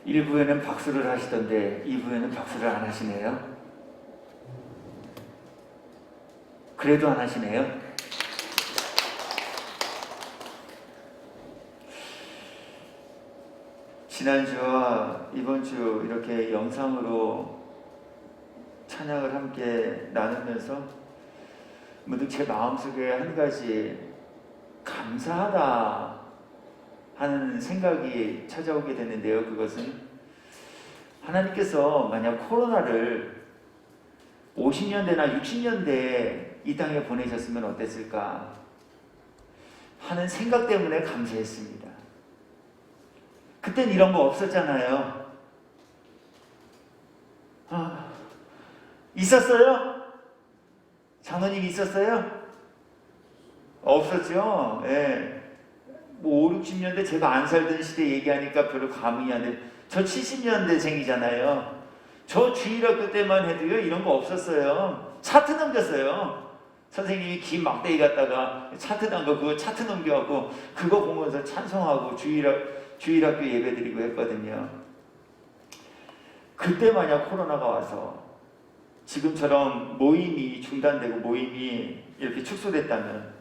1부에는 박수를 하시던데 2부에는 박수를 안 하시네요. 그래도 안 하시네요. 지난주와 이번주 이렇게 영상으로 찬양을 함께 나누면서 문득 제 마음속에 한 가지 감사하다 하는 생각이 찾아오게 됐는데요. 그것은 하나님께서 만약 코로나를 50년대나 60년대에 이 땅에 보내셨으면 어땠을까 하는 생각 때문에 감사했습니다. 그땐 이런 거 없었잖아요. 있었어요? 장로님 있었어요? 없었죠. 예. 뭐 5, 60년대 제가 안 살던 시대 얘기하니까 별로 감흥이 안 돼. 저 70년대생이잖아요. 저 주일학교 때만 해도요 이런 거 없었어요. 차트 넘겼어요. 선생님이 긴 막대기 갖다가 차트 단거 그거 차트 넘겨갖고 그거 보면서 찬송하고 주일학교 예배 드리고 했거든요. 그때 만약 코로나가 와서 지금처럼 모임이 중단되고 모임이 이렇게 축소됐다면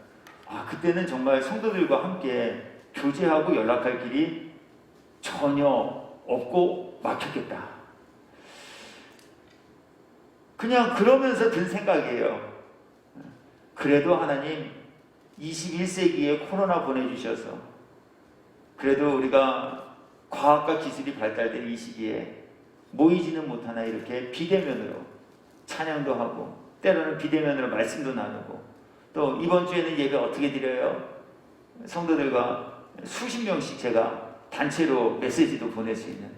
그때는 정말 성도들과 함께 교제하고 연락할 길이 전혀 없고 막혔겠다. 그냥 그러면서 든 생각이에요. 그래도 하나님 21세기에 코로나 보내주셔서 그래도 우리가 과학과 기술이 발달된 이 시기에 모이지는 못하나 이렇게 비대면으로 찬양도 하고 때로는 비대면으로 말씀도 나누고 또 이번 주에는 예배 어떻게 드려요? 성도들과 수십 명씩 제가 단체로 메시지도 보낼 수 있는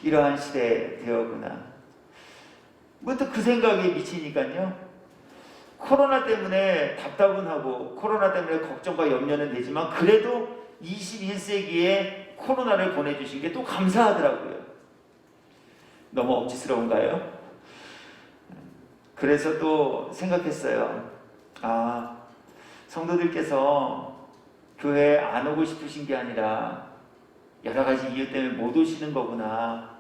이러한 시대 되었구나. 문득 그 생각에 미치니까요. 코로나 때문에 답답은 하고 코로나 때문에 걱정과 염려는 되지만 그래도 21세기에 코로나를 보내주신 게 또 감사하더라고요. 너무 억지스러운가요? 그래서 또 생각했어요. 성도들께서 교회에 안 오고 싶으신 게 아니라 여러 가지 이유 때문에 못 오시는 거구나.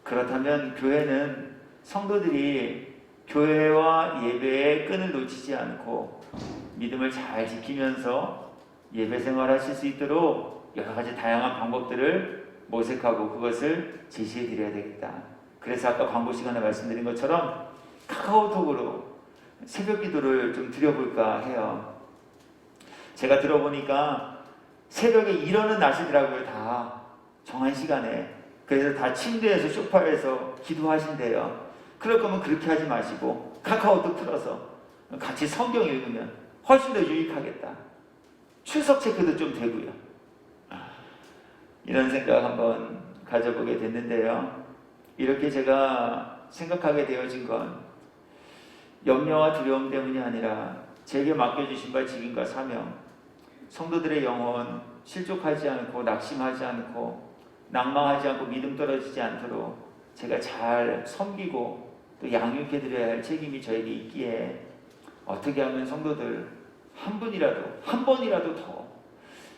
그렇다면 교회는 성도들이 교회와 예배의 끈을 놓치지 않고 믿음을 잘 지키면서 예배 생활하실 수 있도록 여러 가지 다양한 방법들을 모색하고 그것을 제시해 드려야 되겠다. 그래서 아까 광고 시간에 말씀드린 것처럼 카카오톡으로 새벽 기도를 좀 드려볼까 해요. 제가 들어보니까 새벽에 일어는 나시더라고요. 다 정한 시간에. 그래서 다 침대에서 소파에서 기도하신대요. 그럴 거면 그렇게 하지 마시고 카카오톡 틀어서 같이 성경 읽으면 훨씬 더 유익하겠다. 출석 체크도 좀 되고요. 이런 생각 한번 가져보게 됐는데요. 이렇게 제가 생각하게 되어진 건 염려와 두려움 때문이 아니라 제게 맡겨주신 바 직임과 사명, 성도들의 영혼 실족하지 않고 낙심하지 않고 낭망하지 않고 믿음 떨어지지 않도록 제가 잘 섬기고 또 양육해 드려야 할 책임이 저에게 있기에 어떻게 하면 성도들 한 번이라도 더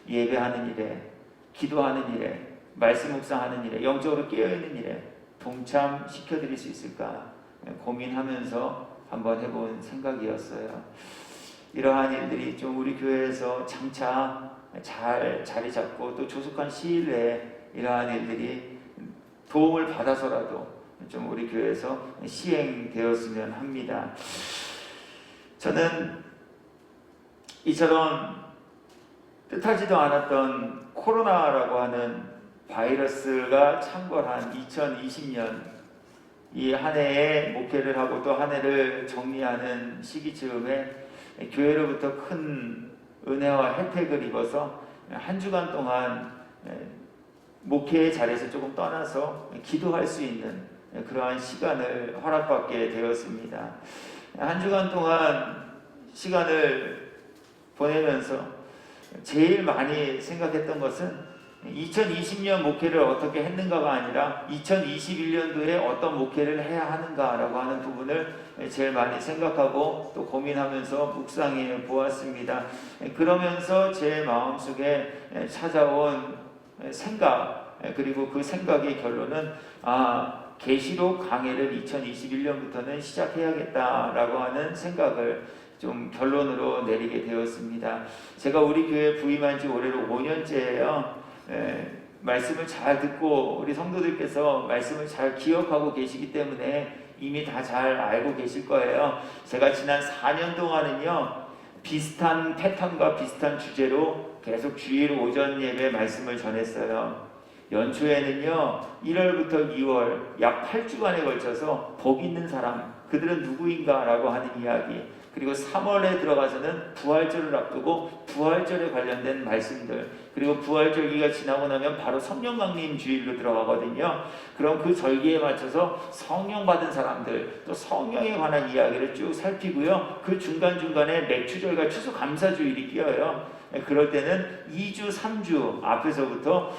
예배하는 일에, 기도하는 일에, 말씀 묵상하는 일에, 영적으로 깨어있는 일에 동참시켜 드릴 수 있을까 고민하면서 한번 해본 생각이었어요. 이러한 일들이 좀 우리 교회에서 장차 잘 자리 잡고 또 조속한 시일 내에 이러한 일들이 도움을 받아서라도 좀 우리 교회에서 시행되었으면 합니다. 저는 이처럼 뜻하지도 않았던 코로나라고 하는 바이러스가 창궐한 2020년 이 한 해에 목회를 하고 또 한 해를 정리하는 시기쯤에 교회로부터 큰 은혜와 혜택을 입어서 한 주간 동안 목회의 자리에서 조금 떠나서 기도할 수 있는 그러한 시간을 허락받게 되었습니다. 한 주간 동안 시간을 보내면서 제일 많이 생각했던 것은 2020년 목회를 어떻게 했는가가 아니라 2021년도에 어떤 목회를 해야 하는가라고 하는 부분을 제일 많이 생각하고 또 고민하면서 묵상해 보았습니다. 그러면서 제 마음속에 찾아온 생각, 그리고 그 생각의 결론은 계시록 강해를 2021년부터는 시작해야겠다라고 하는 생각을 좀 결론으로 내리게 되었습니다. 제가 우리 교회 부임한 지 올해로 5년째예요. 말씀을 잘 듣고 우리 성도들께서 말씀을 잘 기억하고 계시기 때문에 이미 다 잘 알고 계실 거예요. 제가 지난 4년 동안은요, 비슷한 패턴과 비슷한 주제로 계속 주일 오전 예배 말씀을 전했어요. 연초에는요, 1월부터 2월 약 8주간에 걸쳐서 복 있는 사람, 그들은 누구인가 라고 하는 이야기, 그리고 3월에 들어가서는 부활절을 앞두고 부활절에 관련된 말씀들, 그리고 부활절기가 지나고 나면 바로 성령강림 주일로 들어가거든요. 그럼 그 절기에 맞춰서 성령 받은 사람들, 또 성령에 관한 이야기를 쭉 살피고요. 그 중간중간에 맥추절과 추수감사주일이 끼어요. 그럴 때는 2주, 3주 앞에서부터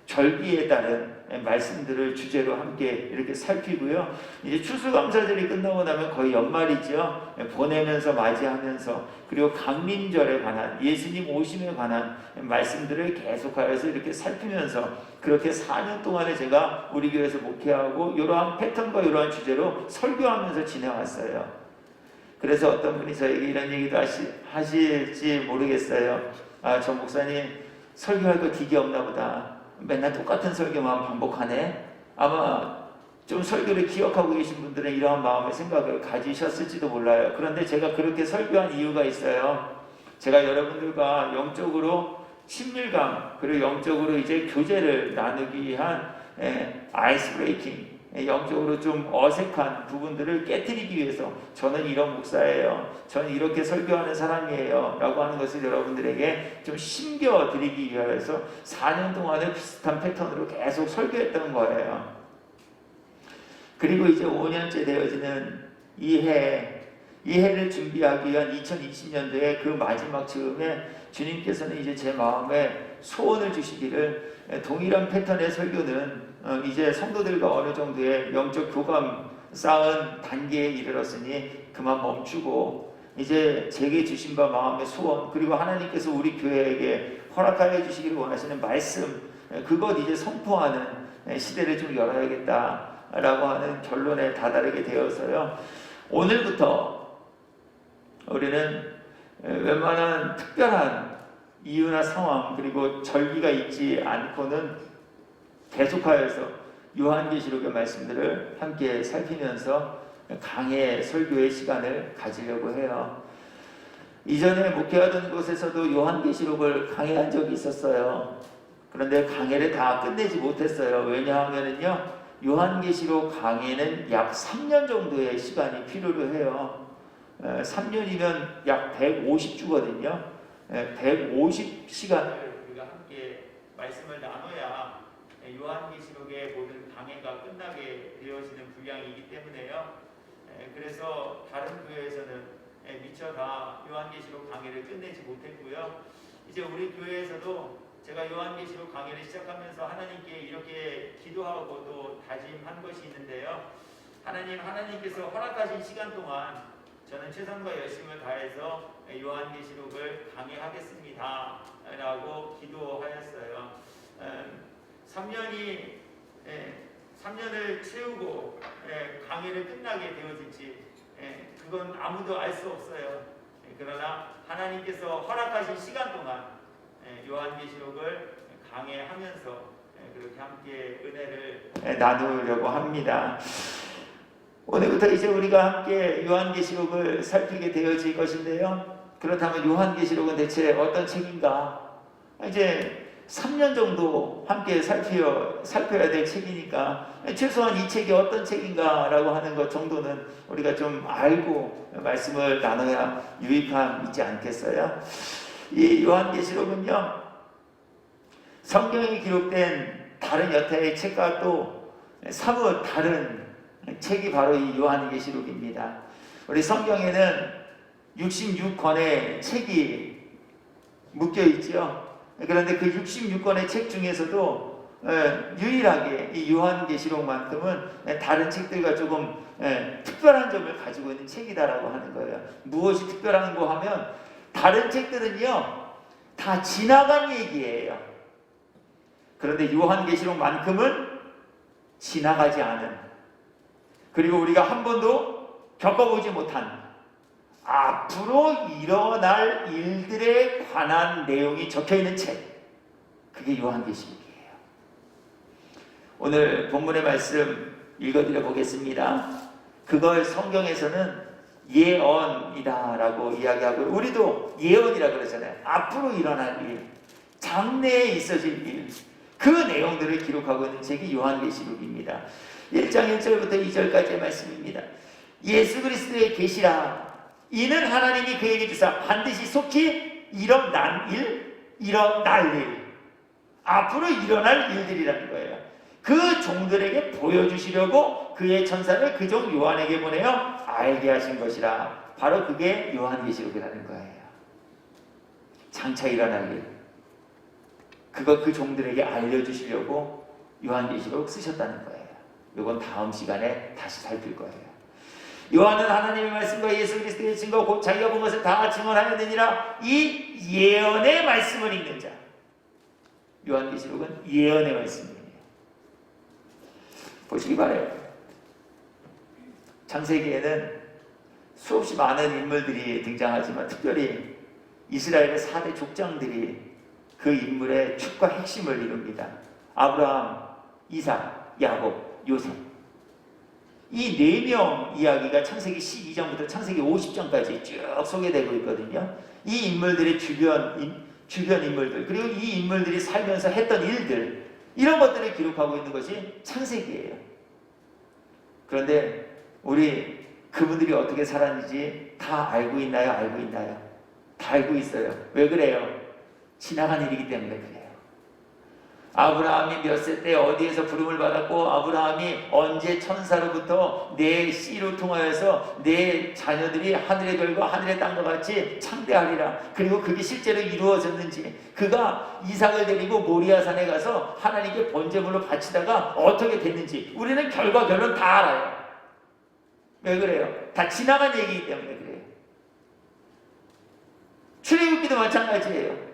절기에 따른 말씀들을 주제로 함께 이렇게 살피고요. 이제 추수감사절이 끝나고 나면 거의 연말이죠. 보내면서 맞이하면서, 그리고 강림절에 관한, 예수님 오심에 관한 말씀들을 계속하여서 이렇게 살피면서, 그렇게 4년 동안에 제가 우리 교회에서 목회하고 이러한 패턴과 이러한 주제로 설교하면서 지내왔어요. 그래서 어떤 분이 저에게 이런 얘기도 하실지 모르겠어요. 저 목사님 설교할 거 기계 없나 보다. 맨날 똑같은 설교만 반복하네. 아마 좀 설교를 기억하고 계신 분들은 이러한 마음의 생각을 가지셨을지도 몰라요. 그런데 제가 그렇게 설교한 이유가 있어요. 제가 여러분들과 영적으로 친밀감, 그리고 영적으로 이제 교제를 나누기 위한 아이스 브레이킹, 영적으로 좀 어색한 부분들을 깨트리기 위해서 저는 이런 목사예요, 저는 이렇게 설교하는 사람이에요 라고 하는 것을 여러분들에게 좀 심겨드리기 위해서 4년 동안에 비슷한 패턴으로 계속 설교했던 거예요. 그리고 이제 5년째 되어지는 이 해를 준비하기 위한 2020년도에 그 마지막 즈음에 주님께서는 이제 제 마음에 소원을 주시기를, 동일한 패턴의 설교는 이제 성도들과 어느 정도의 영적 교감 쌓은 단계에 이르렀으니 그만 멈추고, 이제 제게 주신 바 마음의 소원, 그리고 하나님께서 우리 교회에게 허락하여 주시기를 원하시는 말씀, 그것 이제 선포하는 시대를 좀 열어야겠다라고 하는 결론에 다다르게 되어서요, 오늘부터 우리는 웬만한 특별한 이유나 상황, 그리고 절기가 있지 않고는 계속하여서 요한계시록의 말씀들을 함께 살피면서 강해 설교의 시간을 가지려고 해요. 이전에 목회하던 곳에서도 요한계시록을 강해한 적이 있었어요. 그런데 강해를 다 끝내지 못했어요. 왜냐하면요, 요한계시록 강해는 약 3년 정도의 시간이 필요로 해요. 3년이면 약 150주거든요. 150시간을 우리가 함께 말씀을 나눠야 요한계시록의 모든 강해가 끝나게 되어지는 분량이기 때문에요. 그래서 다른 교회에서는 미처 다 요한계시록 강해를 끝내지 못했고요. 이제 우리 교회에서도 제가 요한계시록 강해를 시작하면서 하나님께 이렇게 기도하고 또 다짐한 것이 있는데요. 하나님께서 허락하신 시간 동안 저는 최선과 열심을 다해서 요한계시록을 강해하겠습니다 라고 기도하였어요. 3년을 채우고 강해를 끝나게 되어질지 그건 아무도 알 수 없어요. 그러나 하나님께서 허락하신 시간 동안 요한계시록을 강해하면서 그렇게 함께 은혜를 나누려고 합니다. 오늘부터 이제 우리가 함께 요한계시록을 살피게 되어질 것인데요. 그렇다면 요한계시록은 대체 어떤 책인가? 이제 3년 정도 함께 살펴야 될 책이니까 최소한 이 책이 어떤 책인가 라고 하는 것 정도는 우리가 좀 알고 말씀을 나눠야 유익함 있지 않겠어요? 이 요한계시록은요, 성경에 기록된 다른 여타의 책과 또 사뭇 다른 책이 바로 이 요한계시록입니다. 우리 성경에는 66권의 책이 묶여 있죠. 그런데 그 66권의 책 중에서도 유일하게 이 요한계시록만큼은 다른 책들과 조금 특별한 점을 가지고 있는 책이다라고 하는 거예요. 무엇이 특별한고 하면 다른 책들은요 다 지나간 얘기예요. 그런데 요한계시록만큼은 지나가지 않은, 그리고 우리가 한 번도 겪어보지 못한 앞으로 일어날 일들에 관한 내용이 적혀있는 책, 그게 요한계시록이에요. 오늘 본문의 말씀 읽어드려 보겠습니다. 그걸 성경에서는 예언이다 라고 이야기하고, 우리도 예언이라 그러잖아요. 앞으로 일어날 일, 장래에 있어질 일, 그 내용들을 기록하고 있는 책이 요한계시록입니다. 1장 1절부터 2절까지의 말씀입니다. 예수 그리스도의 계시라. 이는 하나님이 그에게 주사 반드시 속히 일어날 일, 앞으로 일어날 일들이라는 거예요. 그 종들에게 보여주시려고 그의 천사를 그 종 요한에게 보내어 알게 하신 것이라. 바로 그게 요한계시록이라는 거예요. 장차 일어날 일, 그거 그 종들에게 알려주시려고 요한계시록 쓰셨다는 거예요. 이건 다음 시간에 다시 살필 거예요. 요한은 하나님의 말씀과 예수 그리스도의 증거 곧 자기가 본 것을 다 증언하였느니라. 이 예언의 말씀을 읽는 자. 요한계시록은 예언의 말씀이에요. 보시기 바라요. 창세기에는 수없이 많은 인물들이 등장하지만 특별히 이스라엘의 4대 족장들이 그 인물의 축과 핵심을 이룹니다. 아브라함, 이삭, 야곱, 요셉. 이 4명 이야기가 창세기 12장부터 창세기 50장까지 쭉 소개되고 있거든요. 이 인물들의 주변 인물들, 그리고 이 인물들이 살면서 했던 일들, 이런 것들을 기록하고 있는 것이 창세기예요. 그런데 우리 그분들이 어떻게 살았는지 다 알고 있나요? 알고 있나요? 다 알고 있어요. 왜 그래요? 지나간 일이기 때문에 그래요. 아브라함이 몇 세 때 어디에서 부름을 받았고, 아브라함이 언제 천사로부터 내 씨로 통하여서 내 자녀들이 하늘의 별과 하늘의 땅과 같이 창대하리라. 그리고 그게 실제로 이루어졌는지, 그가 이삭을 데리고 모리아산에 가서 하나님께 번제물로 바치다가 어떻게 됐는지 우리는 결과 결론 다 알아요. 왜 그래요? 다 지나간 얘기이기 때문에 그래요. 출애굽기도 마찬가지예요.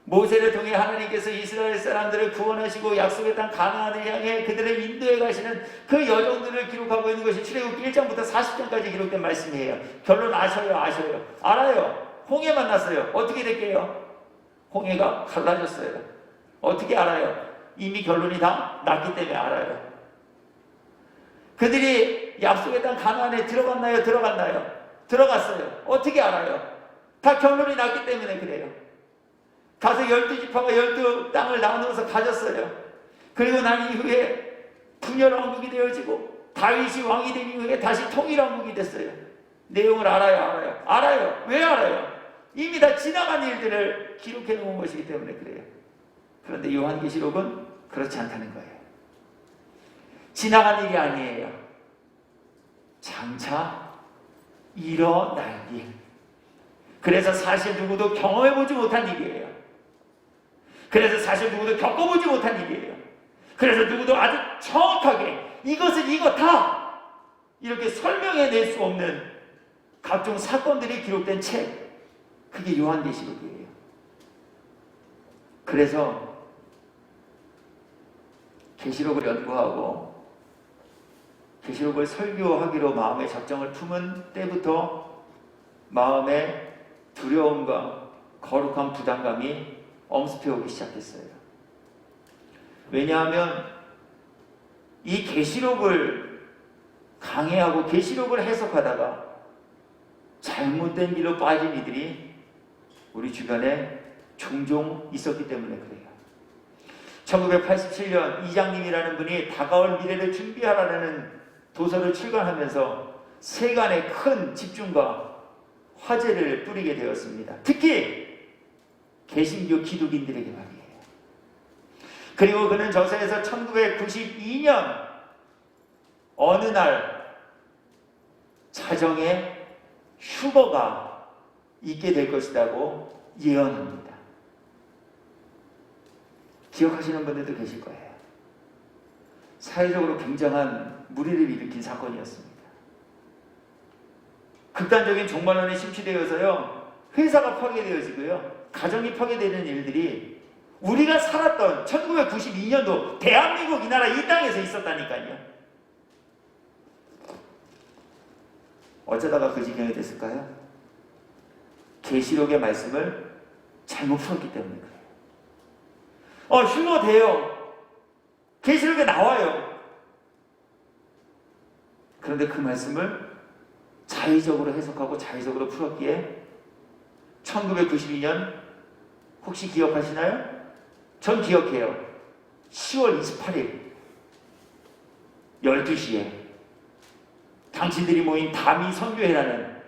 모세를 통해 하나님께서 이스라엘 사람들을 구원하시고 약속의 땅 가나안을 향해 그들을 인도해 가시는 그 여정들을 기록하고 있는 것이 출애굽기 1장부터 40장까지 기록된 말씀이에요. 결론 아셔요? 알아요. 홍해 만났어요. 어떻게 될게요? 홍해가 갈라졌어요. 어떻게 알아요? 이미 결론이 다 났기 때문에 알아요. 그들이 약속의 땅 가나안에 들어갔나요? 들어갔어요. 어떻게 알아요? 다 결론이 났기 때문에 그래요. 가서 12지파가 12땅을 나누어서 가졌어요. 그리고 난 이후에 분열왕국이 되어지고 다윗이 왕이 된 이후에 다시 통일왕국이 됐어요. 내용을 알아요. 왜 알아요? 이미 다 지나간 일들을 기록해 놓은 것이기 때문에 그래요. 그런데 요한계시록은 그렇지 않다는 거예요. 지나간 일이 아니에요. 장차 일어날 일. 그래서 사실 누구도 경험해보지 못한 일이에요. 그래서 사실 누구도 겪어보지 못한 일이에요. 그래서 누구도 아주 정확하게 이것은 이거다 이렇게 설명해낼 수 없는 각종 사건들이 기록된 책, 그게 요한계시록이에요. 그래서 계시록을 연구하고 계시록을 설교하기로 마음의 작정을 품은 때부터 마음에 두려움과 거룩한 부담감이 엄습해오기 시작했어요. 왜냐하면 이 계시록을 강해하고 계시록을 해석하다가 잘못된 길로 빠진 이들이 우리 주변에 종종 있었기 때문에 그래요. 1987년 이장님이라는 분이 다가올 미래를 준비하라는 도서를 출간하면서 세간에 큰 집중과 화제를 뿌리게 되었습니다. 특히 개신교 기독인들에게 말이에요. 그리고 그는 저서에서 1992년 어느 날 자정에 휴거가 있게 될 것이라고 예언합니다. 기억하시는 분들도 계실 거예요. 사회적으로 굉장한 무리를 일으킨 사건이었습니다. 극단적인 종말론에 심취되어서요, 회사가 파괴되어지고요, 가정이 파괴되는 일들이 우리가 살았던 1992년도 대한민국 이 나라 이 땅에서 있었다니까요. 어쩌다가 그 지경이 됐을까요? 계시록의 말씀을 잘못 풀었기 때문에 그래요. 흉노 돼요. 계시록에 나와요. 그런데 그 말씀을 자의적으로 해석하고 자의적으로 풀었기에 1992년 혹시 기억하시나요? 전 기억해요. 10월 28일 12시에 당신들이 모인 다미 선교회라는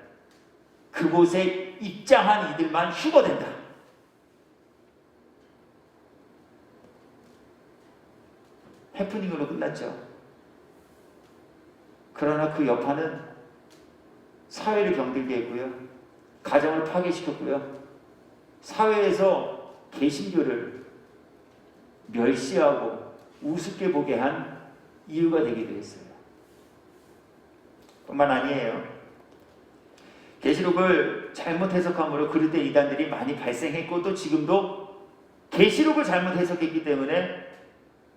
그곳에 입장한 이들만 휴거된다. 해프닝으로 끝났죠. 그러나 그 여파는 사회를 병들게 했고요. 가정을 파괴시켰고요. 사회에서 개신교를 멸시하고 우습게 보게 한 이유가 되기도 했어요. 뿐만 아니에요. 계시록을 잘못 해석함으로 그릇된 이단들이 많이 발생했고 또 지금도 계시록을 잘못 해석했기 때문에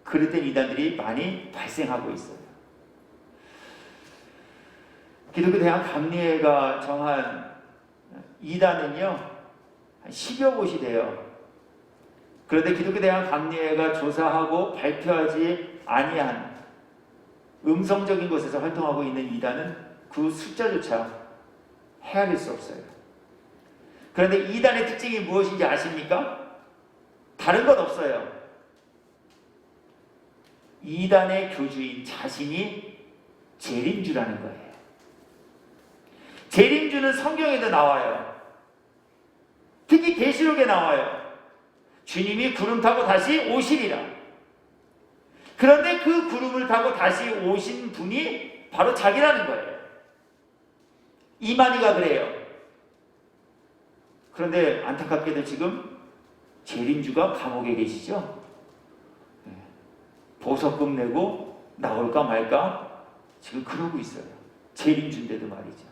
그릇된 이단들이 많이 발생하고 있어요. 기독교 대학 감리회가 정한 이단은요 한 10여 곳이 돼요. 그런데 기독교 대학 감리회가 조사하고 발표하지 아니한 음성적인 곳에서 활동하고 있는 이단은 그 숫자조차 헤아릴 수 없어요. 그런데 이단의 특징이 무엇인지 아십니까? 다른 건 없어요. 이단의 교주인 자신이 재림주라는 거예요. 재림주는 성경에도 나와요. 특히 계시록에 나와요. 주님이 구름 타고 다시 오시리라. 그런데 그 구름을 타고 다시 오신 분이 바로 자기라는 거예요. 이만희가 그래요. 그런데 안타깝게도 지금 재림주가 감옥에 계시죠. 보석금 내고 나올까 말까 지금 그러고 있어요. 재림주인데도 말이죠.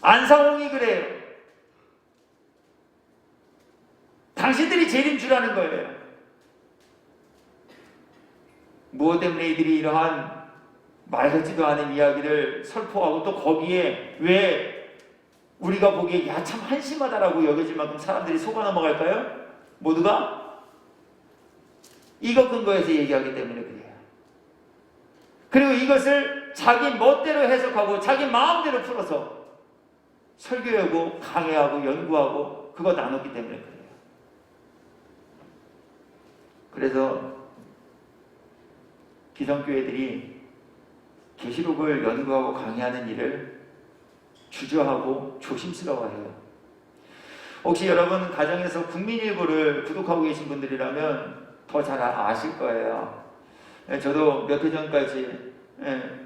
안상홍이 그래요. 당신들이 재림주라는 거예요. 무엇 때문에 이들이 이러한 말 같지도 않은 이야기를 설포하고 또 거기에 왜 우리가 보기에 야 참 한심하다라고 여겨질 만큼 사람들이 속아 넘어갈까요? 모두가 이것 근거에서 얘기하기 때문에 그래요. 그리고 이것을 자기 멋대로 해석하고 자기 마음대로 풀어서 설교하고 강해하고 연구하고 그거 나눴기 때문에 그래요. 그래서 기성교회들이 계시록을 연구하고 강의하는 일을 주저하고 조심스러워해요. 혹시 여러분 가정에서 국민일보를 구독하고 계신 분들이라면 더 잘 아실 거예요. 저도 몇 해 전까지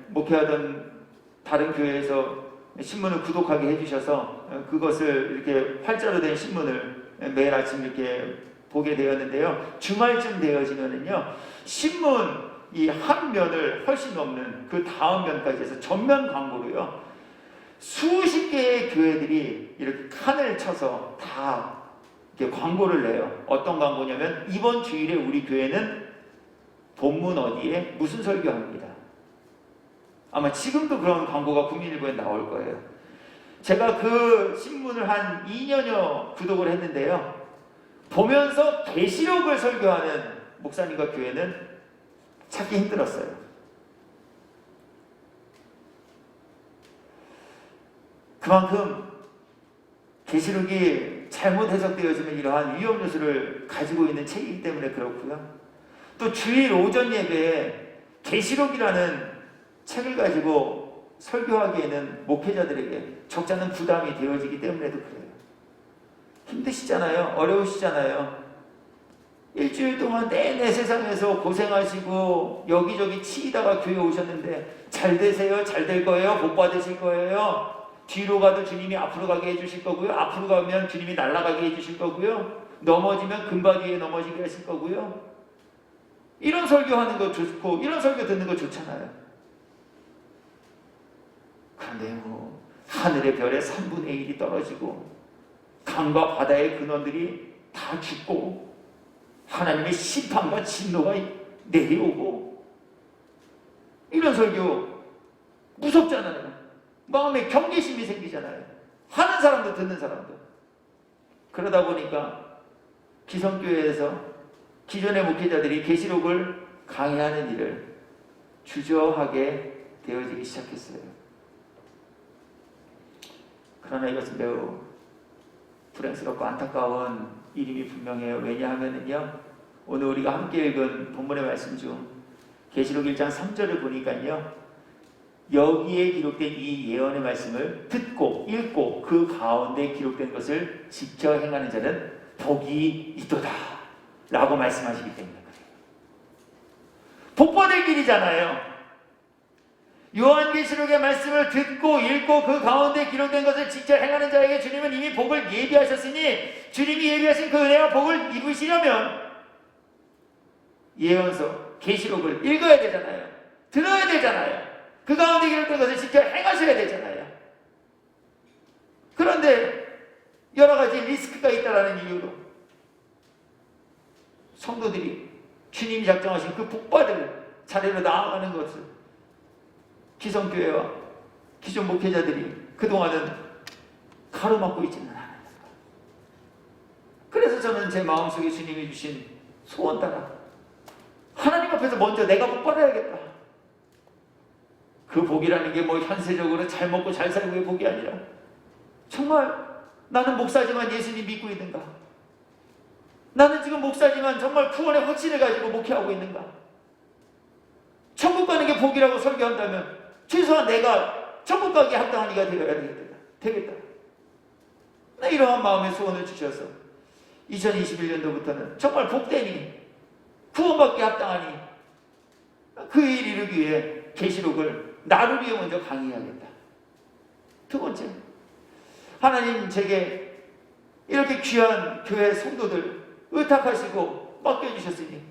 목회하던 다른 교회에서 신문을 구독하게 해주셔서 그것을 이렇게 활자로 된 신문을 매일 아침 이렇게 보게 되었는데요. 주말쯤 되어지면은요, 신문 이 한 면을 훨씬 넘는 그 다음 면까지 해서 전면 광고로요, 수십 개의 교회들이 이렇게 칸을 쳐서 다 이렇게 광고를 내요. 어떤 광고냐면 이번 주일에 우리 교회는 본문 어디에 무슨 설교합니다. 아마 지금도 그런 광고가 국민일보에 나올 거예요. 제가 그 신문을 한 2년여 구독을 했는데요. 보면서 계시록을 설교하는 목사님과 교회는 찾기 힘들었어요. 그만큼 계시록이 잘못 해석되어지면 이러한 위험 요소를 가지고 있는 책이기 때문에 그렇고요. 또 주일 오전 예배에 계시록이라는 책을 가지고 설교하기에는 목회자들에게 적잖은 부담이 되어지기 때문에도 그래요. 힘드시잖아요. 어려우시잖아요. 일주일 동안 내내 세상에서 고생하시고 여기저기 치이다가 교회 오셨는데 잘 되세요? 잘 될 거예요? 복 받으실 거예요? 뒤로 가도 주님이 앞으로 가게 해주실 거고요. 앞으로 가면 주님이 날아가게 해주실 거고요. 넘어지면 금바 뒤에 넘어지게 하실 거고요. 이런 설교하는 거 좋고 이런 설교 듣는 거 좋잖아요. 그런데 하늘의 별의 3분의 1이 떨어지고 강과 바다의 근원들이 다 죽고 하나님의 심판과 진노가 내려오고, 이런 설교 무섭잖아요. 마음에 경계심이 생기잖아요. 하는 사람도 듣는 사람도. 그러다 보니까 기성교회에서 기존의 목회자들이 계시록을 강의하는 일을 주저하게 되어지기 시작했어요. 그러나 이것은 매우 불행스럽고 안타까운 일임이 분명해요. 왜냐하면요, 오늘 우리가 함께 읽은 본문의 말씀 중 계시록 1장 3절을 보니까요, 여기에 기록된 이 예언의 말씀을 듣고 읽고 그 가운데 기록된 것을 지켜 행하는 자는 복이 있도다 라고 말씀하시기 때문에 그래요. 복받을 길이잖아요. 요한계시록의 말씀을 듣고 읽고 그 가운데 기록된 것을 직접 행하는 자에게 주님은 이미 복을 예비하셨으니, 주님이 예비하신 그 은혜와 복을 입으시려면 예언서 계시록을 읽어야 되잖아요. 들어야 되잖아요. 그 가운데 기록된 것을 직접 행하셔야 되잖아요. 그런데 여러 가지 리스크가 있다는 이유로 성도들이 주님이 작정하신 그 복받을 자리로 나아가는 것을 기성교회와 기존 목회자들이 그동안은 가로막고 있지는 않아요. 그래서 저는 제 마음속에 주님이 주신 소원 따라 하나님 앞에서 먼저 내가 복받아야겠다. 그 복이라는 게 뭐 현세적으로 잘 먹고 잘 살고의 복이 아니라, 정말 나는 목사지만 예수님 믿고 있는가? 나는 지금 목사지만 정말 구원의 확신을 가지고 목회하고 있는가? 천국 가는 게 복이라고 설교한다면 최소한 내가 천국 가기에 합당한 이가 되어야 되겠다. 나 이러한 마음의 소원을 주셔서 2021년도부터는 정말 복되니 구원받기에 합당하니 그 일 이루기 위해 계시록을 나를 위해 먼저 강의해야겠다. 두 번째, 하나님 제게 이렇게 귀한 교회 성도들 의탁하시고 맡겨주셨으니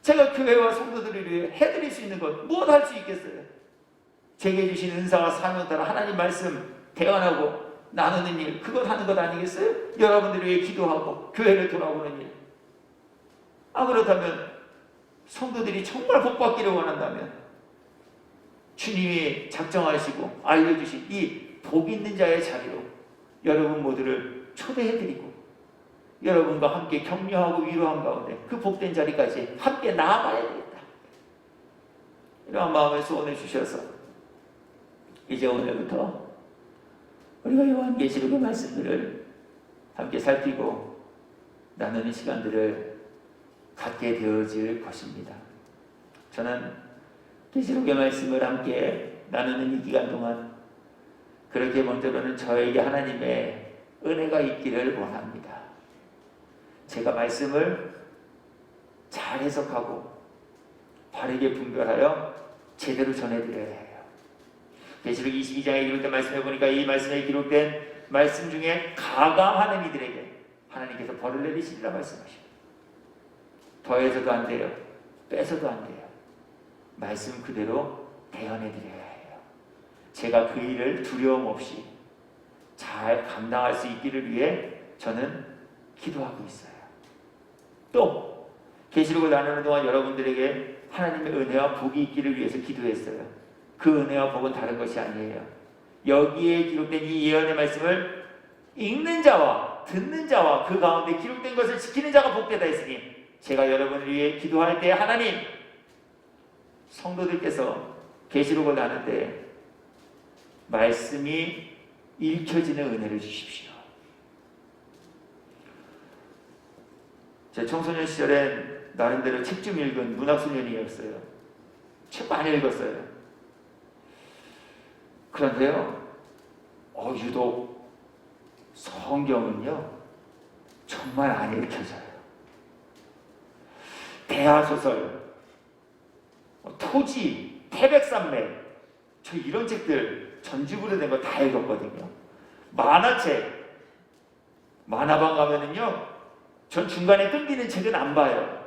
제가 교회와 성도들을 위해 해드릴 수 있는 것 무엇 할 수 있겠어요? 제게 주신 은사와 사명 따라 하나님 말씀 대언하고 나누는 일, 그것 하는 것 아니겠어요? 여러분들을 위해 기도하고 교회를 돌아보는 일. 그렇다면 성도들이 정말 복받기를 원한다면 주님이 작정하시고 알려주신 이 복 있는 자의 자리로 여러분 모두를 초대해드리고 여러분과 함께 격려하고 위로한 가운데 그 복된 자리까지 함께 나아가야 되겠다. 이러한 마음의 소원을 주셔서 이제 오늘부터 우리가 요한계시록의 말씀들을 함께 살피고 나누는 시간들을 갖게 되어질 것입니다. 저는 계시록의 말씀을 함께 나누는 이 기간 동안 그렇게 먼저로는 저에게 하나님의 은혜가 있기를 원합니다. 제가 말씀을 잘 해석하고 바르게 분별하여 제대로 전해드려야 해요. 계시록 22장에 기록된 말씀해 보니까 이 말씀에 기록된 말씀 중에 가감하는 이들에게 하나님께서 벌을 내리시리라 말씀하십니다. 더해서도 안 돼요. 빼서도 안 돼요. 말씀 그대로 대언해드려야 해요. 제가 그 일을 두려움 없이 잘 감당할 수 있기를 위해 저는 기도하고 있어요. 또 계시록을 나누는 동안 여러분들에게 하나님의 은혜와 복이 있기를 위해서 기도했어요. 그 은혜와 복은 다른 것이 아니에요. 여기에 기록된 이 예언의 말씀을 읽는 자와 듣는 자와 그 가운데 기록된 것을 지키는 자가 복되다 했으니 제가 여러분을 위해 기도할 때 하나님, 성도들께서 계시록을 나눌 때 말씀이 읽혀지는 은혜를 주십시오. 제 청소년 시절엔 나름대로 책 좀 읽은 문학소년이었어요. 책 많이 읽었어요. 그런데요, 유독 성경은요 정말 안 읽혀져요. 대하소설, 토지, 태백산맥, 저 이런 책들 전집으로 된 거 다 읽었거든요. 만화책, 만화방 가면은요 전 중간에 끊기는 책은 안 봐요.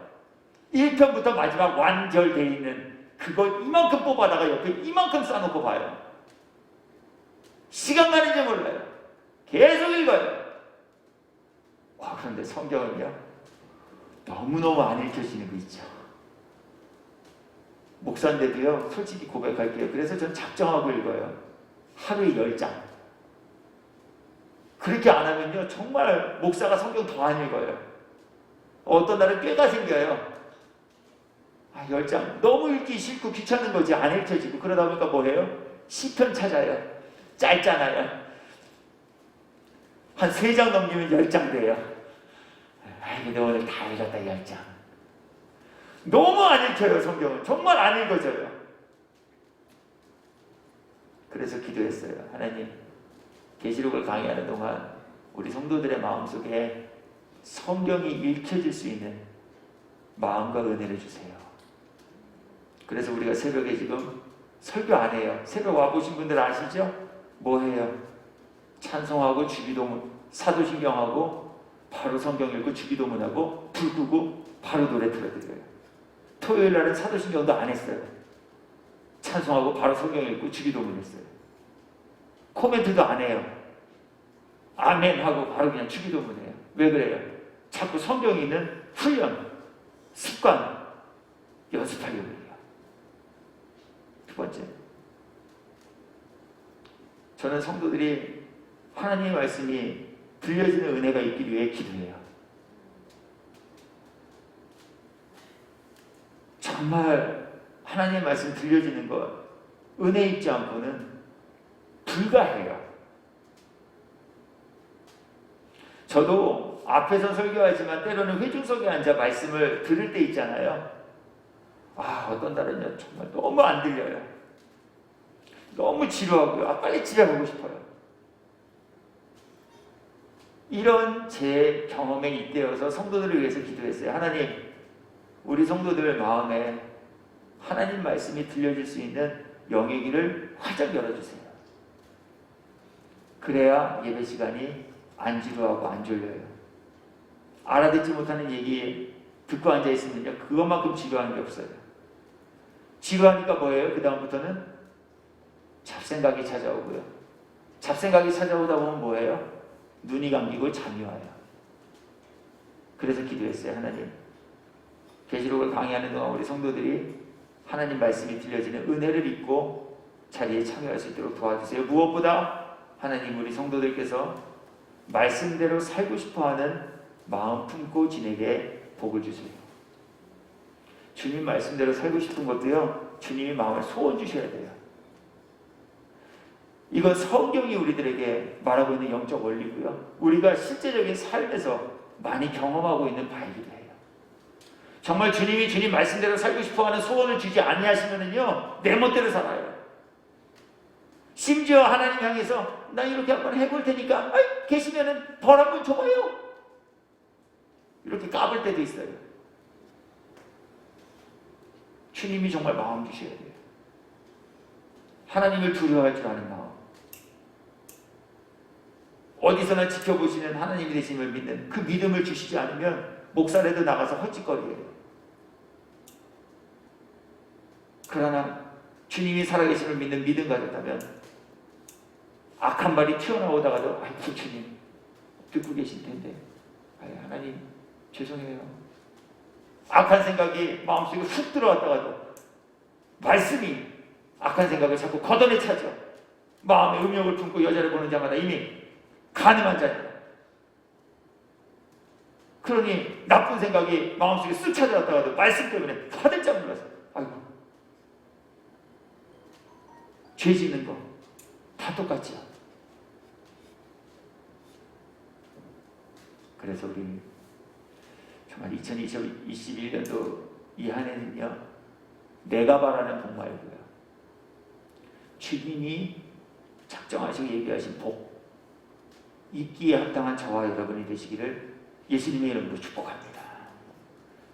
1편부터 마지막 완결되어 있는 그거 이만큼 뽑아다가 옆에 이만큼 싸놓고 봐요. 시간 가는지 몰라요. 계속 읽어요. 그런데 성경은요 너무너무 안 읽혀지는 거 있죠. 목사인데도요, 솔직히 고백할게요. 그래서 전 작정하고 읽어요. 하루에 10장. 그렇게 안 하면요, 정말 목사가 성경 더 안 읽어요. 어떤 날은 꾀가 생겨요. 10장. 너무 읽기 싫고 귀찮은 거지. 안 읽혀지고. 그러다 보니까 뭐해요? 시편 찾아요. 짧잖아요. 한 3장 넘기면 10장 돼요. 근데 오늘 다 읽었다, 10장. 너무 안 읽혀요, 성경은. 정말 안 읽어져요. 그래서 기도했어요. 하나님, 계시록을 강의하는 동안 우리 성도들의 마음속에 성경이 읽혀질 수 있는 마음과 은혜를 주세요. 그래서 우리가 새벽에 지금 설교 안 해요. 새벽 와보신 분들 아시죠? 뭐 해요? 찬송하고 주기도문, 사도신경하고 바로 성경 읽고 주기도문하고 불 끄고 바로 노래 틀어드려요. 토요일 날은 사도신경도 안 했어요. 찬송하고 바로 성경 읽고 주기도문 했어요. 코멘트도 안 해요. 아멘 하고 바로 그냥 주기도문 해요. 왜 그래요? 자꾸 성경에 있는 훈련, 습관 연습하려고 해요. 두 번째, 저는 성도들이 하나님의 말씀이 들려지는 은혜가 있기 위해 기도해요. 정말 하나님의 말씀 들려지는 것, 은혜 있지 않고는 불가해요. 저도 앞에서 설교하지만 때로는 회중석에 앉아 말씀을 들을 때 있잖아요. 어떤 날은요, 정말 너무 안 들려요. 너무 지루하고요. 빨리 집에 가고 싶어요. 이런 제 경험에 잇대어서 성도들을 위해서 기도했어요. 하나님, 우리 성도들 마음에 하나님 말씀이 들려질 수 있는 영의 길을 활짝 열어주세요. 그래야 예배 시간이 안 지루하고 안 졸려요. 알아듣지 못하는 얘기 듣고 앉아있으면요, 그것만큼 지루한 게 없어요. 지루하니까 뭐예요? 그 다음부터는 잡생각이 찾아오고요. 잡생각이 찾아오다 보면 뭐예요? 눈이 감기고 잠이 와요. 그래서 기도했어요. 하나님, 계시록을 강의하는 동안 우리 성도들이 하나님 말씀이 들려지는 은혜를 입고 자리에 참여할 수 있도록 도와주세요. 무엇보다 하나님, 우리 성도들께서 말씀대로 살고 싶어하는 마음 품고 지내게 복을 주세요. 주님 말씀대로 살고 싶은 것도요, 주님이 마음을 소원 주셔야 돼요. 이건 성경이 우리들에게 말하고 있는 영적 원리고요, 우리가 실제적인 삶에서 많이 경험하고 있는 바이기도 해요. 정말 주님이 주님 말씀대로 살고 싶어하는 소원을 주지 아니하시면은요, 내 멋대로 살아요. 심지어 하나님 향해서 나 이렇게 한번 해볼 테니까 계시면은 벌 한번 줘봐요, 이렇게 까불 때도 있어요. 주님이 정말 마음 주셔야 돼요. 하나님을 두려워할 줄 아는 마음, 어디서나 지켜보시는 하나님이 되심을 믿는 그 믿음을 주시지 않으면 목사라도 나가서 헛짓거리예요. 그러나 주님이 살아계심을 믿는 믿음 가졌다면 악한 말이 튀어나오다가도 주님 듣고 계실 텐데 하나님 죄송해요. 악한 생각이 마음속에 훅 들어왔다가도 말씀이 악한 생각을 자꾸 걷어내 차죠. 마음에 음욕을 품고 여자를 보는 자마다 이미 가늠한 자예요. 그러니 나쁜 생각이 마음속에 쑥 찾아왔다가도 말씀 때문에 화들짝 놀라서 죄 짓는 거 다 똑같죠. 그래서 우리 정말 2021년도 이 한 해는요, 내가 바라는 복 말고요, 주님이 작정하시고 얘기하신 복, 입기에 합당한 저와 여러분이 되시기를 예수님의 이름으로 축복합니다.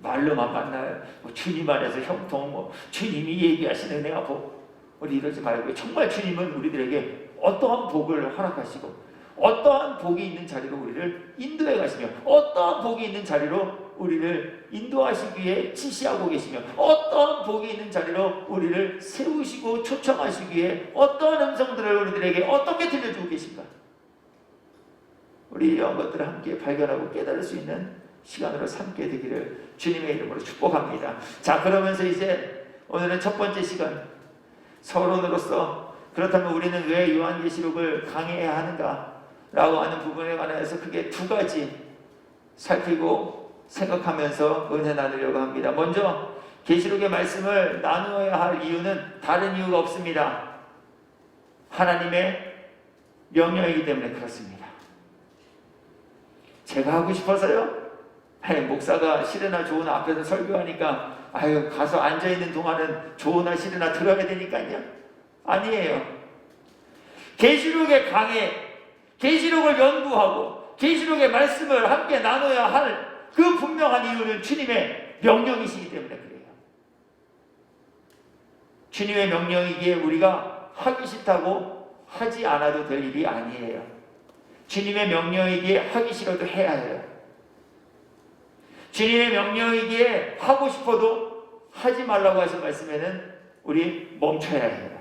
말로만 만나요. 주님 안에서 형통, 주님이 얘기하시는 은혜가 복, 우리 이러지 말고 정말 주님은 우리들에게 어떠한 복을 허락하시고 어떠한 복이 있는 자리로 우리를 인도해 가시며 어떠한 복이 있는 자리로 우리를 인도하시기 위해 지시하고 계시며 어떠한 복이 있는 자리로 우리를 세우시고 초청하시기 위해 어떠한 음성들을 우리들에게 어떻게 들려주고 계신가, 우리 이런 것들을 함께 발견하고 깨달을 수 있는 시간으로 삼게 되기를 주님의 이름으로 축복합니다. 자, 그러면서 이제 오늘은 첫 번째 시간, 서론으로서 그렇다면 우리는 왜 요한계시록을 강해야 하는가 라고 하는 부분에 관해서 크게 두 가지 살피고 생각하면서 은혜 나누려고 합니다. 먼저 계시록의 말씀을 나누어야 할 이유는 다른 이유가 없습니다. 하나님의 명령이기 때문에 그렇습니다. 제가 하고 싶어서요? 목사가 시레나 조나 앞에서 설교하니까 가서 앉아있는 동안은 조나 시레나 들어야 되니까요. 아니에요. 계시록의 강해, 계시록을 연구하고 계시록의 말씀을 함께 나눠야 할 그 분명한 이유는 주님의 명령이시기 때문에 그래요. 주님의 명령이기에 우리가 하기 싫다고 하지 않아도 될 일이 아니에요. 주님의 명령이기에 하기 싫어도 해야 해요. 주님의 명령이기에 하고 싶어도 하지 말라고 하신 말씀에는 우리 멈춰야 해요.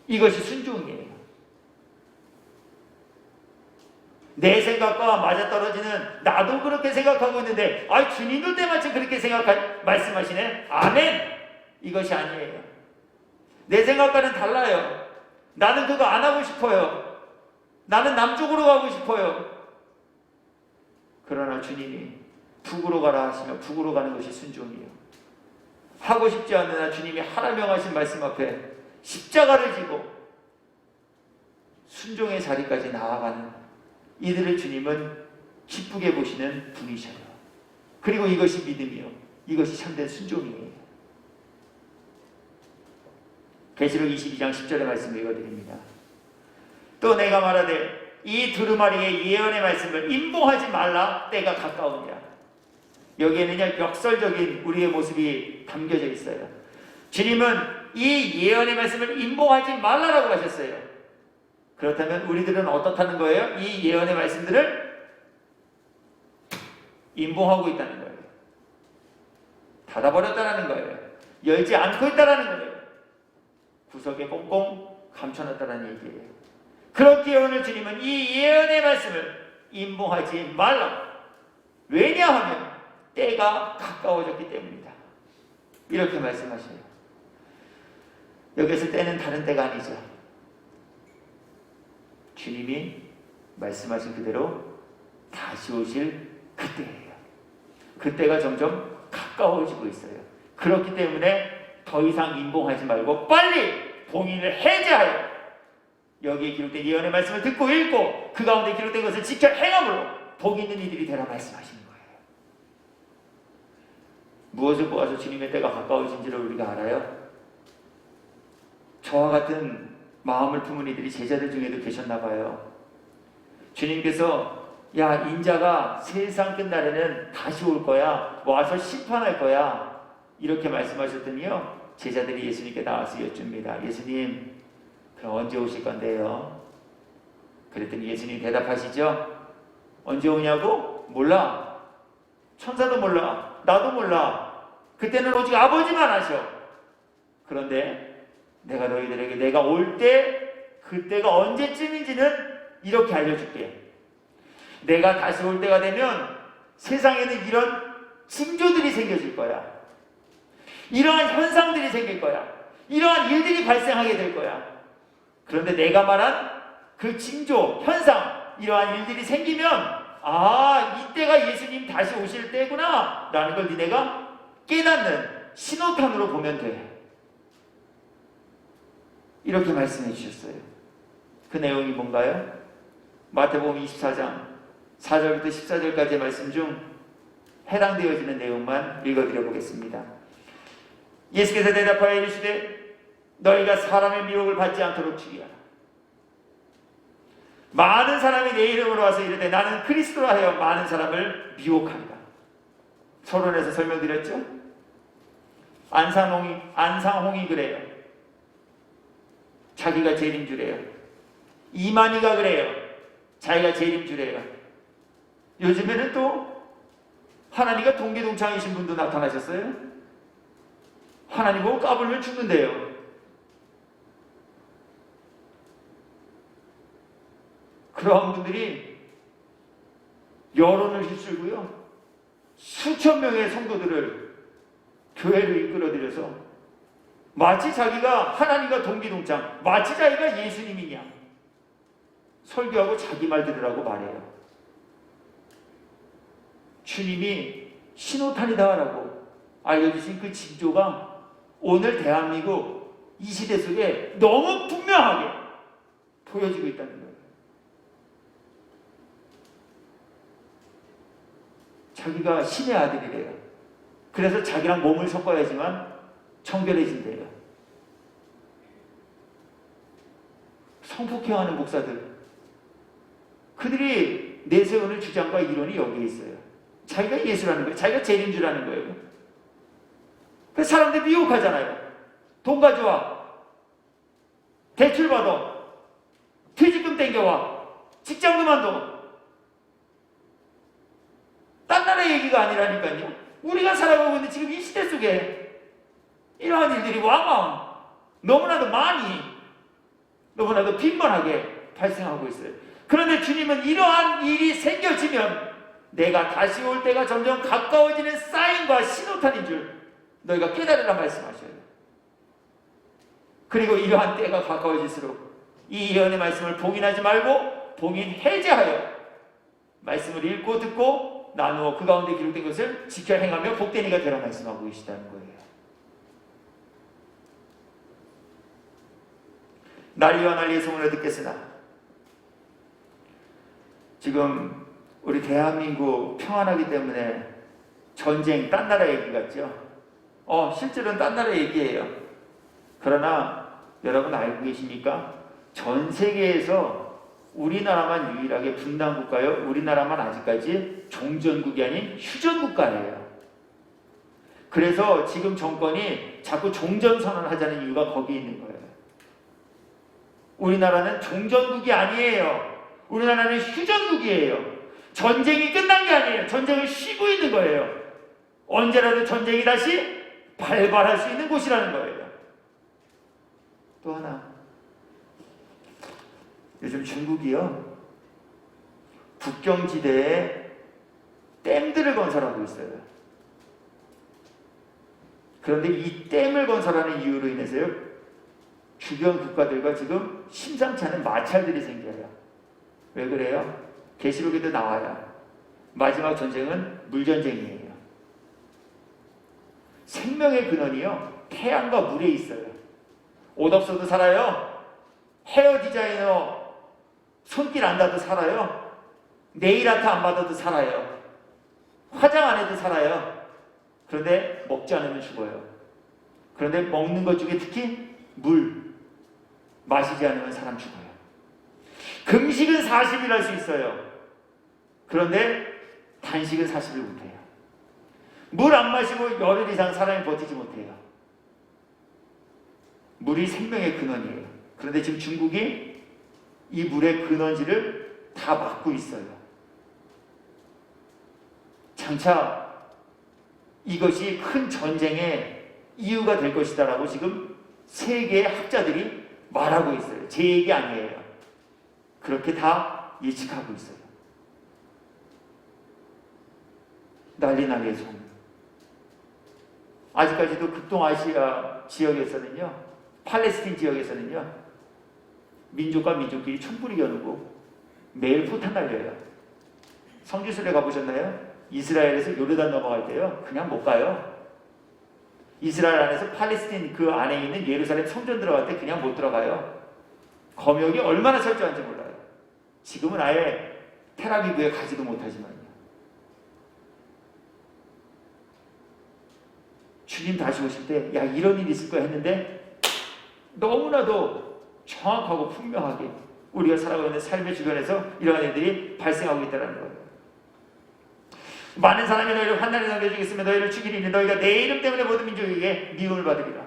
이것이 순종이에요. 내 생각과 맞아떨어지는 나도 그렇게 생각하고 있는데 주님도 때마침 그렇게 말씀하시네. 아멘. 이것이 아니에요. 내 생각과는 달라요. 나는 그거 안 하고 싶어요. 나는 남쪽으로 가고 싶어요. 그러나 주님이 북으로 가라 하시면 북으로 가는 것이 순종이에요. 하고 싶지 않으나 주님이 하라 명하신 말씀 앞에 십자가를 지고 순종의 자리까지 나아가는 이들을 주님은 기쁘게 보시는 분이셔요. 그리고 이것이 믿음이요. 이것이 참된 순종이에요. 계시록 22장 10절의 말씀을 읽어드립니다. 또 내가 말하되 이 두루마리의 예언의 말씀을 임봉하지 말라. 때가 가까우니라. 여기에는요 역설적인 우리의 모습이 담겨져 있어요. 주님은 이 예언의 말씀을 임봉하지 말라라고 하셨어요. 그렇다면 우리들은 어떻다는 거예요? 이 예언의 말씀들을 임봉하고 있다는 거예요. 닫아버렸다는 거예요. 열지 않고 있다는 거예요. 구석에 꽁꽁 감춰놨다는 얘기예요. 그렇기에 오늘 주님은 이 예언의 말씀을 임봉하지 말라. 왜냐하면 때가 가까워졌기 때문이다. 이렇게 말씀하셔요. 여기서 때는 다른 때가 아니죠. 주님이 말씀하신 그대로 다시 오실 그때예요. 그때가 점점 가까워지고 있어요. 그렇기 때문에 더 이상 임봉하지 말고 빨리 봉인을 해제하여 여기에 기록된 예언의 말씀을 듣고 읽고 그 가운데 기록된 것을 지켜 행함으로 복 있는 이들이 되라 말씀하시는 거예요. 무엇을 보아서 주님의 때가 가까워진지를 우리가 알아요? 저와 같은 마음을 품은 이들이 제자들 중에도 계셨나 봐요. 주님께서 인자가 세상 끝날에는 다시 올 거야. 와서 심판할 거야. 이렇게 말씀하셨더니요. 제자들이 예수님께 나와서 여쭙니다. 예수님, 그럼 언제 오실 건데요? 그랬더니 예수님 대답하시죠. 언제 오냐고? 몰라. 천사도 몰라. 나도 몰라. 그때는 오직 아버지만 아셔. 그런데 내가 너희들에게 내가 올 때 그때가 언제쯤인지는 이렇게 알려줄게. 내가 다시 올 때가 되면 세상에는 이런 징조들이 생겨질 거야. 이러한 현상들이 생길 거야. 이러한 일들이 발생하게 될 거야. 그런데 내가 말한 그 징조, 현상, 이러한 일들이 생기면 이때가 예수님 다시 오실 때구나 라는 걸 니네가 깨닫는 신호탄으로 보면 돼. 이렇게 말씀해 주셨어요. 그 내용이 뭔가요? 마태복음 24장 4절부터 14절까지의 말씀 중 해당되어지는 내용만 읽어드려 보겠습니다. 예수께서 대답하여 이르시되 너희가 사람의 미혹을 받지 않도록 주의하라. 많은 사람이 내 이름으로 와서 이르되 나는 그리스도라 하여 많은 사람을 미혹하리라. 서론에서 설명드렸죠? 안상홍이 그래요. 자기가 제일인 줄이에요. 이만희가 그래요. 자기가 제일인 줄이에요. 요즘에는 또 하나님과 동기동창이신 분도 나타나셨어요. 하나님 보고 까불면 죽는데요. 그러한 분들이 여론을 휩쓸고요. 수천 명의 성도들을 교회로 이끌어들여서 마치 자기가 하나님과 동기동창, 마치 자기가 예수님이냐 설교하고 자기 말 들으라고 말해요. 주님이 신호탄이다라고 알려주신 그 징조가 오늘 대한민국 이 시대 속에 너무 분명하게 보여지고 있다는 거예요. 자기가 신의 아들이래요. 그래서 자기랑 몸을 섞어야지만 청결해진대요. 성폭행하는 목사들, 그들이 내세우는 주장과 이론이 여기에 있어요. 자기가 예수라는 거예요. 자기가 제일인 줄 아는 거예요. 그래서 사람들 미혹하잖아요. 돈 가져와, 대출 받아, 퇴직금 땡겨와, 직장 그만둬. 딴 나라 얘기가 아니라니까요. 우리가 살아가고 있는 지금 이 시대 속에 이러한 일들이 왕왕 너무나도 많이, 너무나도 빈번하게 발생하고 있어요. 그런데 주님은 이러한 일이 생겨지면 내가 다시 올 때가 점점 가까워지는 사인과 신호탄인 줄 너희가 깨달으라 말씀하셔요. 그리고 이러한 때가 가까워질수록 이 예언의 말씀을 봉인하지 말고 봉인해제하여 말씀을 읽고 듣고 나누어 그 가운데 기록된 것을 지켜 행하며 복된 이가 되라 말씀하고 계시다는 거예요. 난리와 난리의 소문을 듣겠으나 지금 우리 대한민국 평안하기 때문에 전쟁, 딴 나라 얘기 같죠? 실제로는 딴 나라 얘기예요. 그러나 여러분 알고 계십니까? 전 세계에서 우리나라만 유일하게 분단국가요. 우리나라만 아직까지 종전국이 아닌 휴전국가예요. 그래서 지금 정권이 자꾸 종전선언을 하자는 이유가 거기 있는 거예요. 우리나라는 종전국이 아니에요. 우리나라는 휴전국이에요. 전쟁이 끝난 게 아니에요. 전쟁을 쉬고 있는 거예요. 언제라도 전쟁이 다시 발발할 수 있는 곳이라는 거예요. 또 하나, 요즘 중국이요, 국경지대에 댐들을 건설하고 있어요. 그런데 이 댐을 건설하는 이유로 인해서요, 주변 국가들과 지금 심상치 않은 마찰들이 생겨요. 왜 그래요? 계시록에도 나와요. 마지막 전쟁은 물전쟁이에요. 생명의 근원이요, 태양과 물에 있어요. 옷 없어도 살아요. 헤어 디자이너 손길 안 닿아도 살아요. 네일 아트 안 받아도 살아요. 화장 안 해도 살아요. 그런데 먹지 않으면 죽어요. 그런데 먹는 것 중에 특히 물 마시지 않으면 사람 죽어요. 금식은 40일 할 수 있어요. 그런데 단식은 40일 못해요. 물 안 마시고 열흘 이상 사람이 버티지 못해요. 물이 생명의 근원이에요. 그런데 지금 중국이 이 물의 근원지를 다 막고 있어요. 장차 이것이 큰 전쟁의 이유가 될 것이다라고 지금 세계의 학자들이 말하고 있어요. 제 얘기 아니에요. 그렇게 다 예측하고 있어요. 난리의 소문. 아직까지도 극동아시아 지역에서는요, 팔레스틴 지역에서는요, 민족과 민족끼리 총불이 겨누고 매일 포탄 날려요. 성지순례 가보셨나요? 이스라엘에서 요르단 넘어갈 때요, 그냥 못 가요. 이스라엘 안에서 팔레스틴 그 안에 있는 예루살렘 성전 들어갈 때 그냥 못 들어가요. 검역이 얼마나 철저한지 몰라요. 지금은 아예 텔아비브에 가지도 못하지만요. 주님 다시 오실 때, 야, 이런 일이 있을 거야 했는데 너무나도 정확하고 분명하게 우리가 살아가고 있는 삶의 주변에서 이러한 일들이 발생하고 있다는 거예요. 많은 사람이 너희를 환난에 넘겨주겠으며 너희를 죽이리니 너희가 내 이름 때문에 모든 민족에게 미움을 받으리라.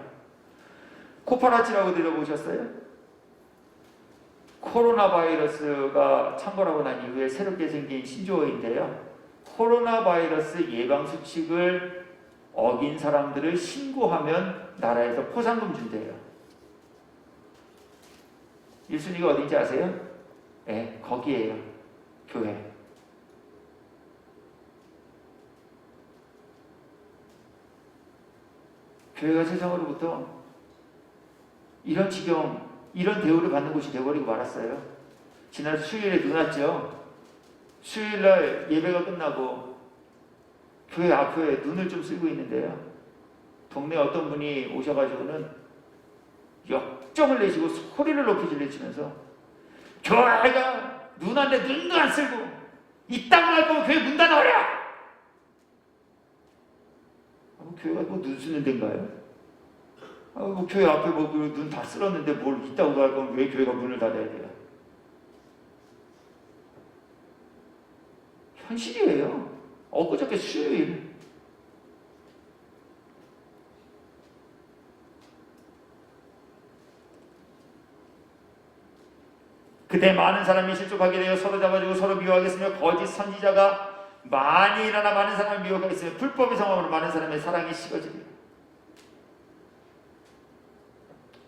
코파라치라고 들어보셨어요? 코로나 바이러스가 창궐하고 난 이후에 새롭게 생긴 신조어인데요, 코로나 바이러스 예방 수칙을 어긴 사람들을 신고하면 나라에서 포상금 준대요. 1순위가 어딘지 아세요? 네, 거기에요. 교회. 교회가 세상으로부터 이런 지경, 이런 대우를 받는 곳이 되어버리고 말았어요. 지난 수요일에 눈 왔죠. 수요일날 예배가 끝나고 교회 앞에 눈을 좀 쓰고 있는데요. 동네 어떤 분이 오셔가지고는 역정을 내시고 소리를 높이 질러치면서 교회가 눈 왔는데 눈도 안 쓰고 이딴 말 거면 교회 문 닫아버려! 교회가 뭐 눈 쓰는 데인가요? 뭐 교회 앞에 뭐 눈 다 쓸었는데 뭘 있다고 할 거면 왜 교회가 문을 닫아야 돼요? 현실이에요. 엊그저께 수요일. 그때 많은 사람이 실족하게 되어 서로 잡아주고 서로 미워하겠으며 거짓 선지자가 많이 일어나 많은 사람을 미워하겠으며 불법의 성함으로 많은 사람의 사랑이 식어지리라.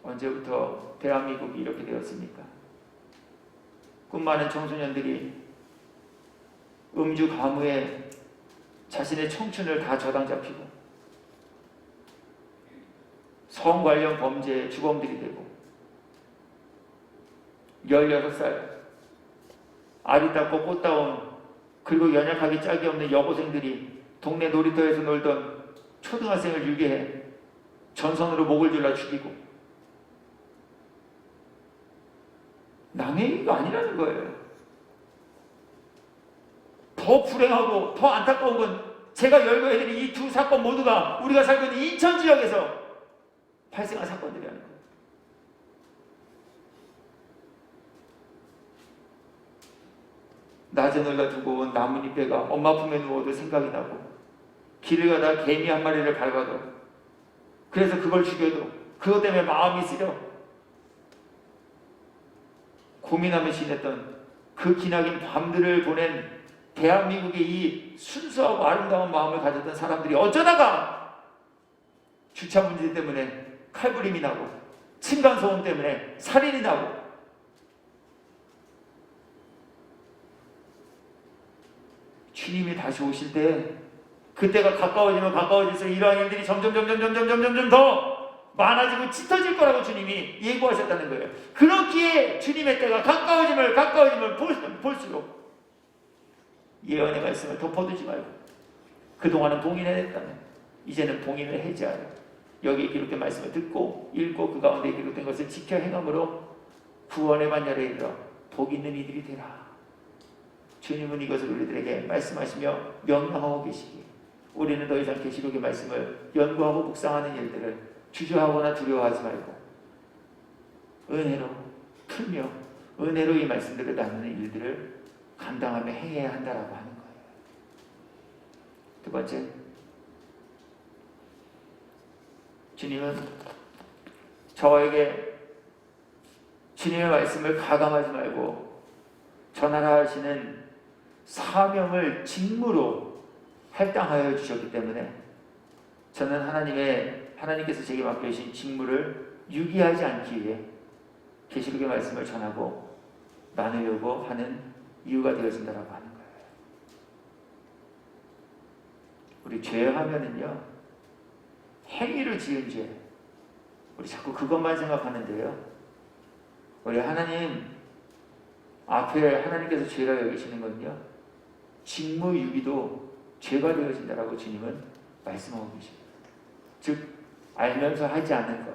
언제부터 대한민국이 이렇게 되었습니까? 꿈 많은 청소년들이 음주 가무에 자신의 청춘을 다 저당 잡히고 성 관련 범죄에 주범들이 되고 16살 아리따고 꽃다운 그리고 연약하기 짝이 없는 여고생들이 동네 놀이터에서 놀던 초등학생을 유괴해 전선으로 목을 졸라 죽이고 남의 얘기가 아니라는 거예요. 더 불행하고 더 안타까운 건 제가 열거해드린 이 두 사건 모두가 우리가 살고 있는 인천 지역에서 발생한 사건들이라는 거예요. 낮에 놀다 두고 온 나뭇잎배가 엄마 품에 누워도 생각이 나고 길을 가다 개미 한 마리를 밟아도 그래서 그걸 죽여도 그것 때문에 마음이 쓰려 고민하며 지냈던 그 기나긴 밤들을 보낸 대한민국의 이 순수하고 아름다운 마음을 가졌던 사람들이 어쩌다가 주차 문제 때문에 칼부림이 나고 층간소음 때문에 살인이 나고 주님이 다시 오실 때 그때가 가까워지면 가까워질수록 이러한 일들이 점점 더 많아지고 짙어질 거라고 주님이 예고하셨다는 거예요. 그렇기에 주님의 때가 가까워지면 볼수록 예언의 말씀을 덮어두지 말고 그동안은 봉인해냈다면 이제는 봉인을 해제하여 여기에 기록된 말씀을 듣고 읽고 그 가운데 기록된 것을 지켜 행함으로 구원의 반열에 이르러 복 있는 이들이 되라. 주님은 이것을 우리들에게 말씀하시며 명령하고 계시기에 우리는 더 이상 계시록의 말씀을 연구하고 묵상하는 일들을 주저하거나 두려워하지 말고 은혜로 풀며 은혜로 이 말씀들을 나누는 일들을 감당하며 행해야 한다라고 하는 거예요. 두 번째, 주님은 저에게 주님의 말씀을 가감하지 말고 전하라 하시는 사명을 직무로 할당하여 주셨기 때문에 저는 하나님께서 제게 맡겨주신 직무를 유기하지 않기 위해 계시록의 말씀을 전하고 나누려고 하는 이유가 되어진다라고 하는 거예요. 우리 죄하면은요 행위를 지은 죄 우리 자꾸 그것만 생각하는데요. 우리 하나님 앞에 하나님께서 죄라 여기시는 건요 직무유기도 죄가 되어진다라고 주님은 말씀하고 계십니다. 즉 알면서 하지 않는 것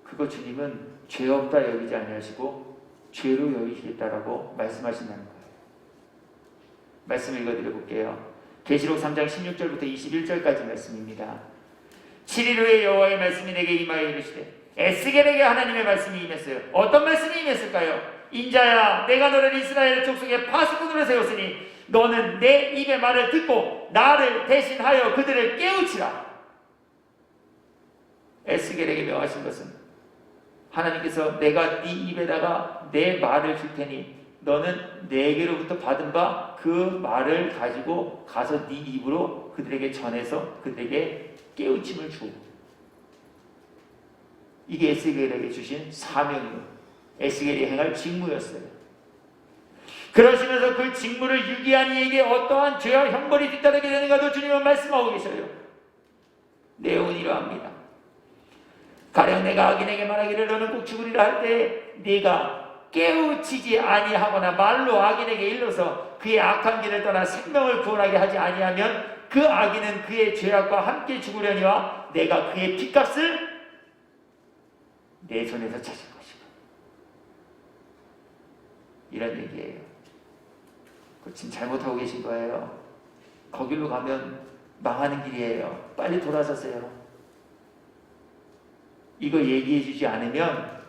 그거 주님은 죄 없다 여기지 아니하시고 죄로 여기시겠다라고 말씀하신다는 거예요. 말씀 읽어드려 볼게요. 계시록 3장 16절부터 21절까지 말씀입니다. 7일 후에 여호와의 말씀이 내게 임하여 이르시되 에스겔에게 하나님의 말씀이 임했어요. 어떤 말씀이 임했을까요? 인자야 내가 너를 이스라엘 족속의 파수꾼으로 세웠으니 너는 내 입의 말을 듣고 나를 대신하여 그들을 깨우치라. 에스겔에게 명하신 것은 하나님께서 내가 네 입에다가 내 말을 줄 테니 너는 내게로부터 받은 바 그 말을 가지고 가서 네 입으로 그들에게 전해서 그들에게 깨우침을 주고 이게 에스겔에게 주신 사명이요 에스겔이 행할 직무였어요. 그러시면서 그 직무를 유기한 이에게 어떠한 죄와 형벌이 뒤따르게 되는가도 주님은 말씀하고 계셔요. 내용은 이러합니다. 가령 내가 악인에게 말하기를 너는 꼭 죽으리라 할 때 네가 깨우치지 아니하거나 말로 악인에게 일러서 그의 악한 길을 떠나 생명을 구원하게 하지 아니하면 그 악인은 그의 죄악과 함께 죽으려니와 내가 그의 핏값을 내 손에서 찾을 것이다. 이런 얘기예요. 지금 잘못하고 계신 거예요. 거길로 가면 망하는 길이에요. 빨리 돌아서세요. 이거 얘기해 주지 않으면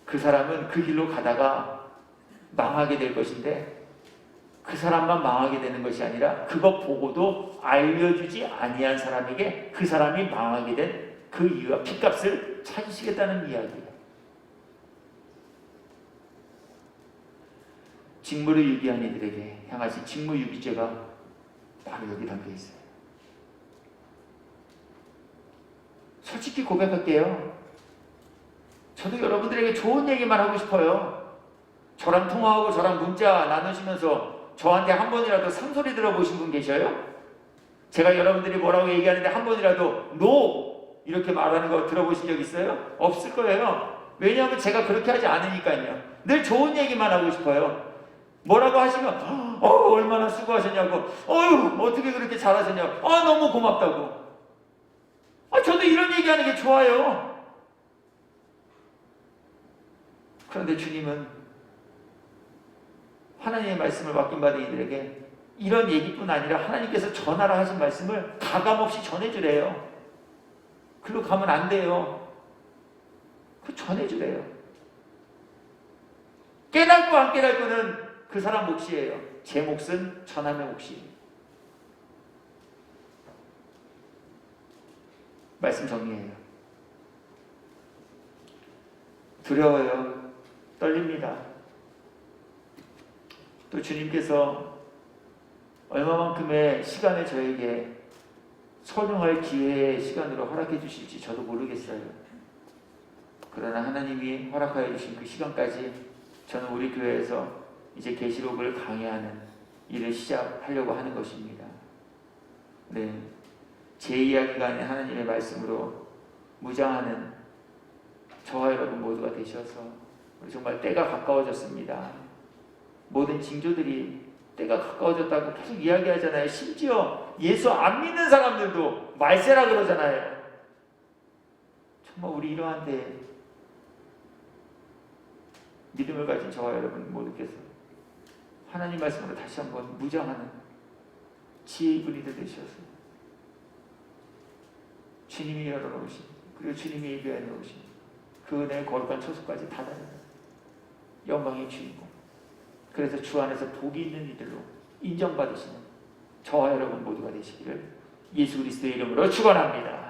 그 사람은 그 길로 가다가 망하게 될 것인데 그 사람만 망하게 되는 것이 아니라 그것 보고도 알려주지 아니한 사람에게 그 사람이 망하게 된 그 이유와 핏값을 찾으시겠다는 이야기예요. 직무를 유기한 이들에게 향하신 직무유기죄가 바로 여기 담겨 있어요. 솔직히 고백할게요. 저도 여러분들에게 좋은 얘기만 하고 싶어요. 저랑 통화하고 저랑 문자 나누시면서 저한테 한 번이라도 상소리 들어보신 분 계셔요? 제가 여러분들이 뭐라고 얘기하는데 한 번이라도 NO! 이렇게 말하는 거 들어보신 적 있어요? 없을 거예요. 왜냐하면 제가 그렇게 하지 않으니까요. 늘 좋은 얘기만 하고 싶어요. 뭐라고 하시면 얼마나 수고하셨냐고, 어떻게 그렇게 잘하셨냐고, 너무 고맙다고. 저도 이런 얘기하는 게 좋아요. 그런데 주님은 하나님의 말씀을 맡김받은 이들에게 이런 얘기뿐 아니라 하나님께서 전하라 하신 말씀을 가감없이 전해주래요. 글로 가면 안 돼요. 그 전해주래요. 깨닫고 안 깨닫고는 그 사람 몫이에요. 제 몫은 전함의 몫이에요. 말씀 정리해요. 두려워요. 떨립니다. 또 주님께서 얼마만큼의 시간을 저에게 소중할 기회의 시간으로 허락해 주실지 저도 모르겠어요. 그러나 하나님이 허락하여 주신 그 시간까지 저는 우리 교회에서 이제 계시록을 강의하는 일을 시작하려고 하는 것입니다. 네, 제 이야기가 아닌 하나님의 말씀으로 무장하는 저와 여러분 모두가 되셔서 우리 정말 때가 가까워졌습니다. 모든 징조들이 때가 가까워졌다고 계속 이야기하잖아요. 심지어 예수 안 믿는 사람들도 말세라 그러잖아요. 정말 우리 이러한 때 믿음을 가진 저와 여러분 모두께서 하나님 말씀으로 다시 한번 무장하는 지혜의 분이들 되셔서 주님이 열어놓으신, 그리고 주님이 예비하여 놓으신 그 은혜의 거룩한 초소까지 다 다르는 영광의 주인공, 그래서 주 안에서 복이 있는 이들로 인정받으시는 저와 여러분 모두가 되시기를 예수 그리스도의 이름으로 축원합니다.